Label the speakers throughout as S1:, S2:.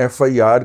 S1: FIR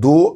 S1: 2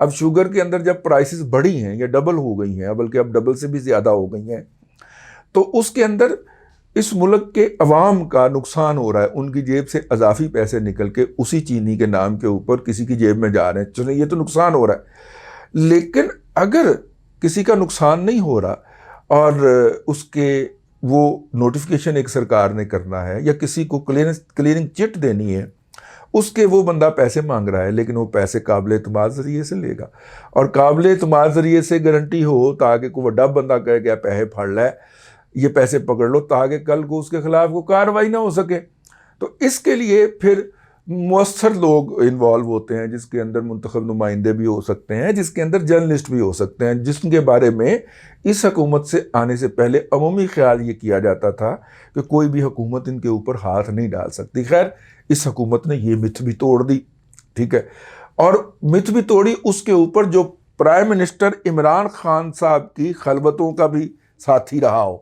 S1: اب sugar کے اندر جب پرائسز بڑھی ہیں یا ڈبل ہو گئی ہیں، بلکہ اب ڈبل سے بھی زیادہ ہو گئی ہیں، تو اس کے اندر اس ملک کے عوام کا نقصان ہو رہا ہے. ان کی جیب سے اضافی پیسے نکل کے اسی چینی کے نام کے اوپر کسی کی جیب میں جا رہے ہیں. چلیں یہ تو نقصان ہو رہا ہے، لیکن اگر کسی کا نقصان نہیں ہو رہا اور اس کے وہ نوٹیفیکیشن ایک سرکار نے کرنا ہے یا کسی کو کلیئرنگ چٹ دینی ہے، اس کے وہ بندہ پیسے مانگ رہا ہے، لیکن وہ پیسے قابل اعتماد ذریعے سے لے گا. اور قابل اعتماد ذریعے سے گارنٹی ہو تاکہ کوئی بڑا بندہ کہے کہ پیسے پھڑ لے، یہ پیسے پکڑ لو، تاکہ کل کو اس کے خلاف کوئی کارروائی نہ ہو سکے. تو اس کے لیے پھر مؤثر لوگ انوالو ہوتے ہیں، جس کے اندر منتخب نمائندے بھی ہو سکتے ہیں، جس کے اندر جرنلسٹ بھی ہو سکتے ہیں، جس کے بارے میں اس حکومت سے آنے سے پہلے عمومی خیال یہ کیا جاتا تھا کہ کوئی بھی حکومت ان کے اوپر ہاتھ نہیں ڈال سکتی. خیر اس حکومت نے یہ متھ بھی توڑ دی، ٹھیک ہے، اور متھ بھی توڑی اس کے اوپر جو پرائم منسٹر عمران خان صاحب کی خلوتوں کا بھی ساتھی رہا ہو.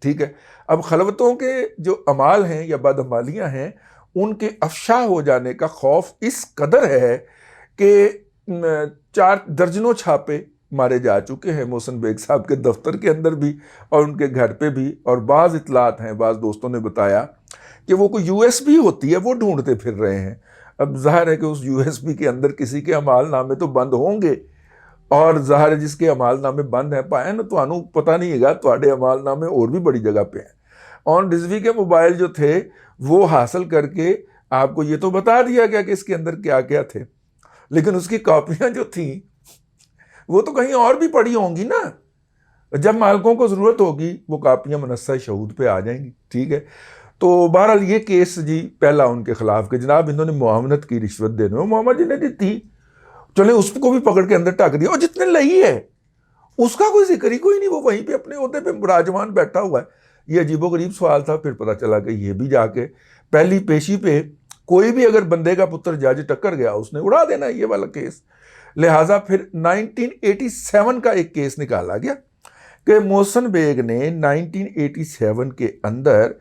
S1: ٹھیک ہے، اب خلوتوں کے جو اعمال ہیں یا بدعمالیاں ہیں، ان کے افشا ہو جانے کا خوف اس قدر ہے کہ 4 درجنوں چھاپے مارے جا چکے ہیں محسن بیگ صاحب کے دفتر کے اندر بھی اور ان کے گھر پہ بھی. اور بعض اطلاعات ہیں، بعض دوستوں نے بتایا کہ وہ کوئی USB ہوتی ہے وہ ڈھونڈتے پھر رہے ہیں. اب ظاہر ہے کہ اس USB کے اندر کسی کے اعمال نامے تو بند ہوں گے، اور ظاہر ہے جس کے اعمال نامے بند ہیں پائے نا، تو انہوں پتہ نہیں ہے تواڈے اعمال نامے اور بھی بڑی جگہ پہ ہیں. آن رضوی کے موبائل جو تھے وہ حاصل کر کے آپ کو یہ تو بتا دیا گیا کہ اس کے اندر کیا کیا تھے، لیکن اس کی کاپیاں جو تھیں وہ تو کہیں اور بھی پڑی ہوں گی نا. جب مالکوں کو ضرورت ہوگی وہ کاپیاں منصہ شہود پہ آ جائیں گی. ٹھیک ہے، تو بہرحال یہ کیس جی پہلا ان کے خلاف کہ جناب انہوں نے معاونت کی رشوت دینے میں، محمد جی نے دی تھی، چلیں اس کو بھی پکڑ کے اندر ٹک دیا، اور جتنے لئی ہے اس کا کوئی ذکر ہی کوئی نہیں، وہ وہیں پہ اپنے عہدے پہ براجمان بیٹھا ہوا ہے. یہ عجیب و غریب سوال تھا. پھر پتہ چلا کہ یہ بھی جا کے پہلی پیشی پہ کوئی بھی اگر بندے کا پتر جج ٹکر گیا اس نے اڑا دینا یہ والا کیس. لہٰذا پھر 1987 کا ایک کیس نکالا گیا کہ محسن بیگ نے 1987 کے اندر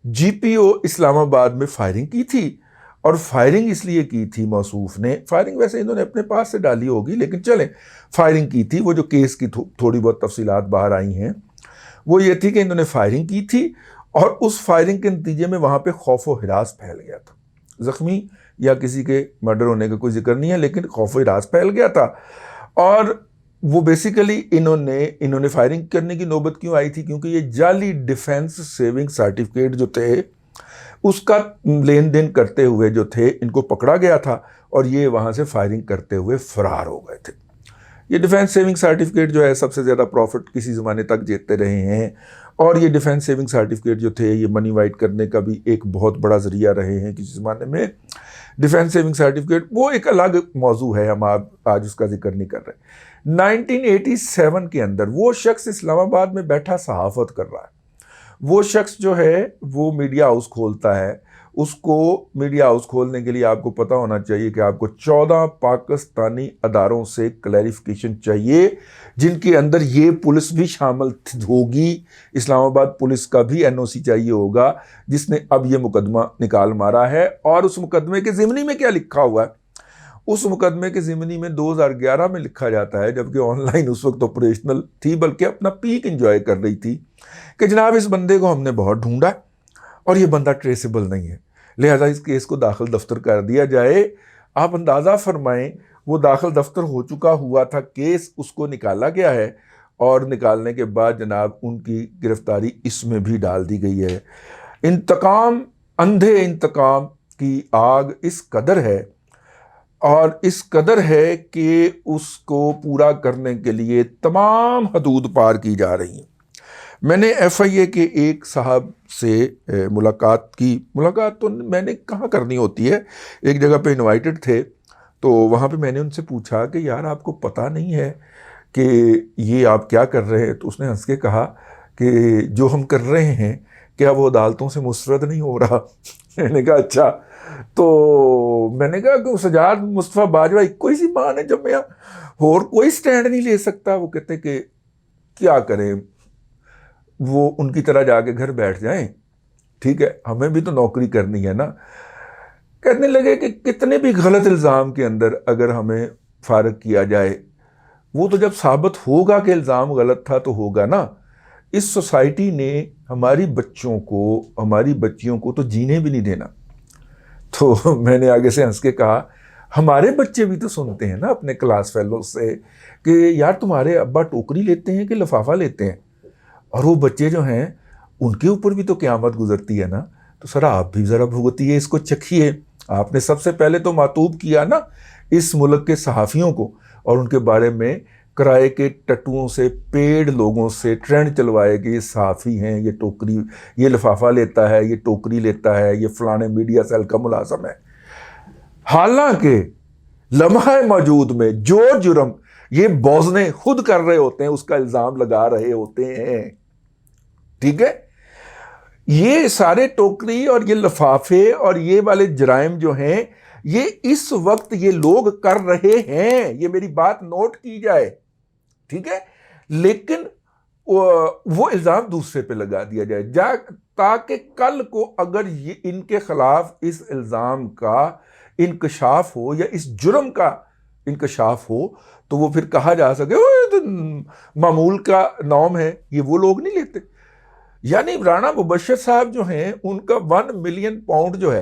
S1: GPO اسلام آباد میں فائرنگ کی تھی. اور فائرنگ اس لیے کی تھی موصوف نے، فائرنگ ویسے انہوں نے اپنے پاس سے ڈالی ہوگی لیکن چلیں فائرنگ کی تھی. وہ جو کیس کی تھوڑی بہت تفصیلات باہر آئی ہیں وہ یہ تھی کہ انہوں نے فائرنگ کی تھی، اور اس فائرنگ کے نتیجے میں وہاں پہ خوف و ہراس پھیل گیا تھا. زخمی یا کسی کے مرڈر ہونے کا کوئی ذکر نہیں ہے، لیکن خوف و ہراس پھیل گیا تھا. اور وہ بیسیکلی انہوں نے فائرنگ کرنے کی نوبت کیوں آئی تھی؟ کیونکہ یہ جعلی ڈیفنس سیونگ سرٹیفکیٹ جو تھے اس کا لین دین کرتے ہوئے جو تھے ان کو پکڑا گیا تھا، اور یہ وہاں سے فائرنگ کرتے ہوئے فرار ہو گئے تھے. یہ ڈیفنس سیونگ سرٹیفکیٹ جو ہے سب سے زیادہ پروفٹ کسی زمانے تک جیتتے رہے ہیں، اور یہ ڈیفنس سیونگ سرٹیفکیٹ جو تھے یہ منی وائٹ کرنے کا بھی ایک بہت بڑا ذریعہ رہے ہیں کسی زمانے میں. ڈیفنس سیونگ سرٹیفکیٹ وہ ایک الگ موضوع ہے، ہم آج اس کا ذکر نہیں کر رہے. 1987 کے اندر وہ شخص اسلام آباد میں بیٹھا صحافت کر رہا ہے. وہ شخص جو ہے وہ میڈیا ہاؤس کھولتا ہے. اس کو میڈیا ہاؤس کھولنے کے لیے آپ کو پتہ ہونا چاہیے کہ آپ کو 14 پاکستانی اداروں سے کلیریفیکیشن چاہیے، جن کے اندر یہ پولیس بھی شامل ہوگی. اسلام آباد پولیس کا بھی NOC چاہیے ہوگا جس نے اب یہ مقدمہ نکال مارا ہے. اور اس مقدمے کے ضمنی میں کیا لکھا ہوا ہے؟ اس مقدمے کے ضمنی میں 2011 میں لکھا جاتا ہے، جبکہ آن لائن اس وقت آپریشنل تھی، بلکہ اپنا پیک انجوائے کر رہی تھی، کہ جناب اس بندے کو ہم نے بہت ڈھونڈا اور یہ بندہ ٹریسیبل نہیں ہے، لہذا اس کیس کو داخل دفتر کر دیا جائے. آپ اندازہ فرمائیں وہ داخل دفتر ہو چکا ہوا تھا کیس، اس کو نکالا گیا ہے، اور نکالنے کے بعد جناب ان کی گرفتاری اس میں بھی ڈال دی گئی ہے. انتقام، اندھے انتقام کی آگ اس قدر ہے اور اس قدر ہے کہ اس کو پورا کرنے کے لیے تمام حدود پار کی جا رہی ہیں. میں نے FIA کے ایک صاحب سے ملاقات کی. ملاقات تو میں نے کہاں کرنی ہوتی ہے، ایک جگہ پہ انوائٹڈ تھے، تو وہاں پہ میں نے ان سے پوچھا کہ یار آپ کو پتہ نہیں ہے کہ یہ آپ کیا کر رہے ہیں؟ تو اس نے ہنس کے کہا کہ جو ہم کر رہے ہیں کیا وہ عدالتوں سے مسترد نہیں ہو رہا؟ میں نے کہا اچھا. تو میں نے کہا کہ سجاد مصطفیٰ باجوہ کوئی سی ماں نے جب میں اور کوئی سٹینڈ نہیں لے سکتا. وہ کہتے کہ کیا کریں، وہ ان کی طرح جا کے گھر بیٹھ جائیں، ٹھیک ہے، ہمیں بھی تو نوکری کرنی ہے نا. کہنے لگے کہ کتنے بھی غلط الزام کے اندر اگر ہمیں فارغ کیا جائے، وہ تو جب ثابت ہوگا کہ الزام غلط تھا تو ہوگا نا۔ اس سوسائٹی نے ہماری بچیوں کو تو جینے بھی نہیں دینا۔ تو میں نے آگے سے ہنس کے کہا ہمارے بچے بھی تو سنتے ہیں نا اپنے کلاس فیلو سے کہ یار تمہارے ابا ٹوکری لیتے ہیں کہ لفافہ لیتے ہیں، اور وہ بچے جو ہیں ان کے اوپر بھی تو قیامت گزرتی ہے نا، تو سر آپ بھی ذرا بھگتیے، اس کو چکھیے۔ آپ نے سب سے پہلے تو معطوب کیا نا اس ملک کے صحافیوں کو، اور ان کے بارے میں کرائے کے ٹٹوؤں سے، پیڑ لوگوں سے ٹرینڈ چلوائے کہ یہ صحافی ہیں، یہ ٹوکری، یہ لفافہ لیتا ہے، یہ ٹوکری لیتا ہے، یہ فلانے میڈیا سیل کا ملازم ہے۔ حالانکہ لمحہ موجود میں جو جرم یہ بوزنے خود کر رہے ہوتے ہیں اس کا الزام لگا رہے ہوتے ہیں، ٹھیک ہے؟ یہ سارے ٹوکری اور یہ لفافے اور یہ والے جرائم جو ہیں یہ اس وقت یہ لوگ کر رہے ہیں، یہ میری بات نوٹ کی جائے، ٹھیک ہے؟ لیکن وہ الزام دوسرے پہ لگا دیا جائے تاکہ کل کو اگر یہ ان کے خلاف اس الزام کا انکشاف ہو یا اس جرم کا انکشاف ہو تو وہ پھر کہا جا سکے معمول کا نام ہے، یہ وہ لوگ نہیں لیتے۔ یعنی رانا مبشر صاحب جو ہیں ان کا 1 ملین پاؤنڈ جو ہے،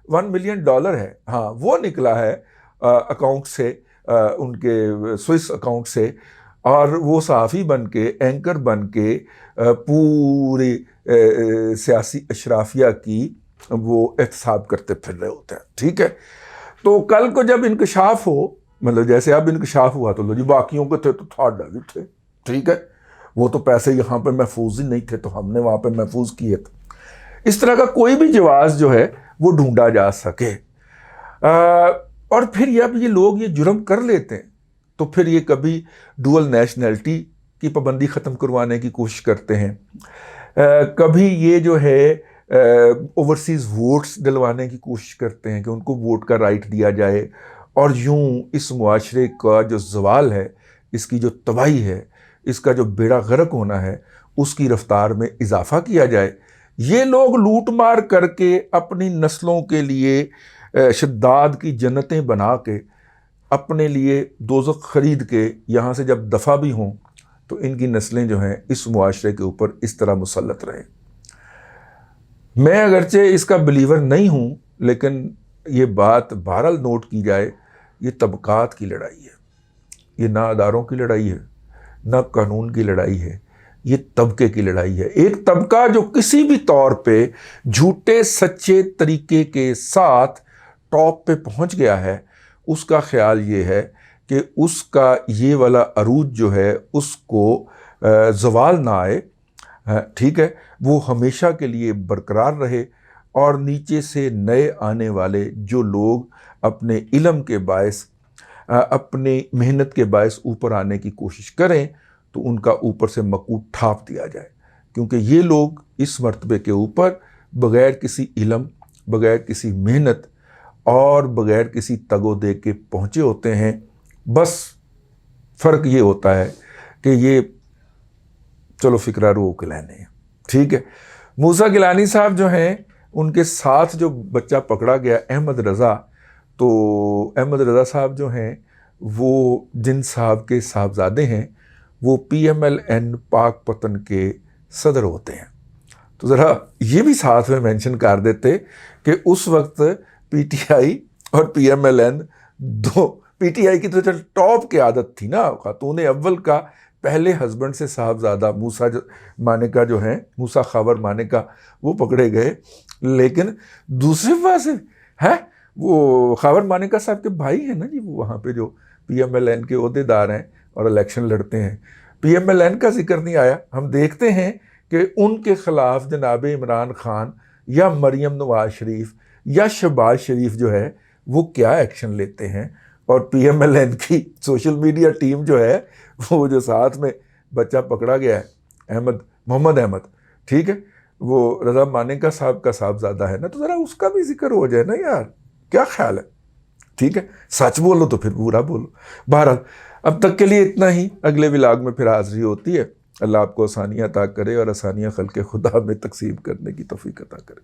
S1: $1 ملین ہے، ہاں وہ نکلا ہے اکاؤنٹ سے، ان کے سوئس اکاؤنٹ سے، اور وہ صحافی بن کے، اینکر بن کے پوری سیاسی اشرافیہ کی وہ احتساب کرتے پھر رہے ہوتے ہیں، ٹھیک ہے؟ تو کل کو جب انکشاف ہو، مطلب جیسے اب انکشاف ہوا تو لو جی باقیوں کے تھے تو تھوڑا بھی تھے، ٹھیک ہے؟ وہ تو پیسے یہاں پہ محفوظ ہی نہیں تھے تو ہم نے وہاں پہ محفوظ کیے تھے۔ اس طرح کا کوئی بھی جواز جو ہے وہ ڈھونڈا جا سکے۔ اور پھر جب یہ لوگ یہ جرم کر لیتے ہیں تو پھر یہ کبھی ڈوئل نیشنلٹی کی پابندی ختم کروانے کی کوشش کرتے ہیں، کبھی یہ جو ہے اوورسیز ووٹس دلوانے کی کوشش کرتے ہیں کہ ان کو ووٹ کا رائٹ دیا جائے، اور یوں اس معاشرے کا جو زوال ہے، اس کی جو تباہی ہے، اس کا جو بیڑا غرق ہونا ہے، اس کی رفتار میں اضافہ کیا جائے۔ یہ لوگ لوٹ مار کر کے اپنی نسلوں کے لیے شداد کی جنتیں بنا کے اپنے لیے دوزخ خرید کے یہاں سے جب دفع بھی ہوں تو ان کی نسلیں جو ہیں اس معاشرے کے اوپر اس طرح مسلط رہیں۔ میں اگرچہ اس کا بلیور نہیں ہوں، لیکن یہ بات بہرحال نوٹ کی جائے، یہ طبقات کی لڑائی ہے، یہ نہ اداروں کی لڑائی ہے، نہ قانون کی لڑائی ہے، یہ طبقے کی لڑائی ہے۔ ایک طبقہ جو کسی بھی طور پہ جھوٹے سچے طریقے کے ساتھ ٹاپ پہ پہنچ گیا ہے، اس کا خیال یہ ہے کہ اس کا یہ والا عروج جو ہے اس کو زوال نہ آئے، ٹھیک ہے، وہ ہمیشہ کے لیے برقرار رہے، اور نیچے سے نئے آنے والے جو لوگ اپنے علم کے باعث، اپنی محنت کے باعث اوپر آنے کی کوشش کریں تو ان کا اوپر سے مکوٹ ٹھاپ دیا جائے، کیونکہ یہ لوگ اس مرتبے کے اوپر بغیر کسی علم، بغیر کسی محنت اور بغیر کسی تگ و دے کے پہنچے ہوتے ہیں۔ بس فرق یہ ہوتا ہے کہ یہ چلو فکرہ رو کلانے ہیں، ٹھیک ہے۔ موسیٰ گیلانی صاحب جو ہیں ان کے ساتھ جو بچہ پکڑا گیا احمد رضا، تو احمد رضا صاحب جو ہیں وہ جن صاحب کے صاحبزادے ہیں، وہ PMLN پاک پتن کے صدر ہوتے ہیں۔ تو ذرا یہ بھی ساتھ میں مینشن کر دیتے کہ اس وقت PTI اور PMLN دو، PTI کی تو ٹاپ کی عادت تھی نا، خاتون اول کا پہلے ہسبینڈ سے صاحبزادہ موسیٰ مانیکا جو ہیں، موسیٰ خاور مانیکا، وہ پکڑے گئے، لیکن دوسرے پاسے ہے وہ خاور مانیکا صاحب کے بھائی ہیں نا جی، وہ وہاں پہ جو PMLN کے عہدیدار ہیں اور الیکشن لڑتے ہیں۔ PMLN کا ذکر نہیں آیا۔ ہم دیکھتے ہیں کہ ان کے خلاف جناب عمران خان یا مریم نواز شریف یا شہباز شریف جو ہے وہ کیا ایکشن لیتے ہیں، اور PMLN کی سوشل میڈیا ٹیم جو ہے وہ جو ساتھ میں بچہ پکڑا گیا ہے محمد احمد، ٹھیک ہے، وہ رضا مانیکا صاحب کا صاحبزادہ ہے نا، تو ذرا اس کا بھی ذکر ہو جائے نا یار، کیا خیال ہے؟ ٹھیک ہے، سچ بولو تو پھر برا بولو۔ بہرحال اب تک کے لیے اتنا ہی، اگلے ولاگ میں پھر حاضری ہوتی ہے۔ اللہ آپ کو آسانیاں عطا کرے اور آسانیاں خلق خدا میں تقسیم کرنے کی توفیق عطا کرے۔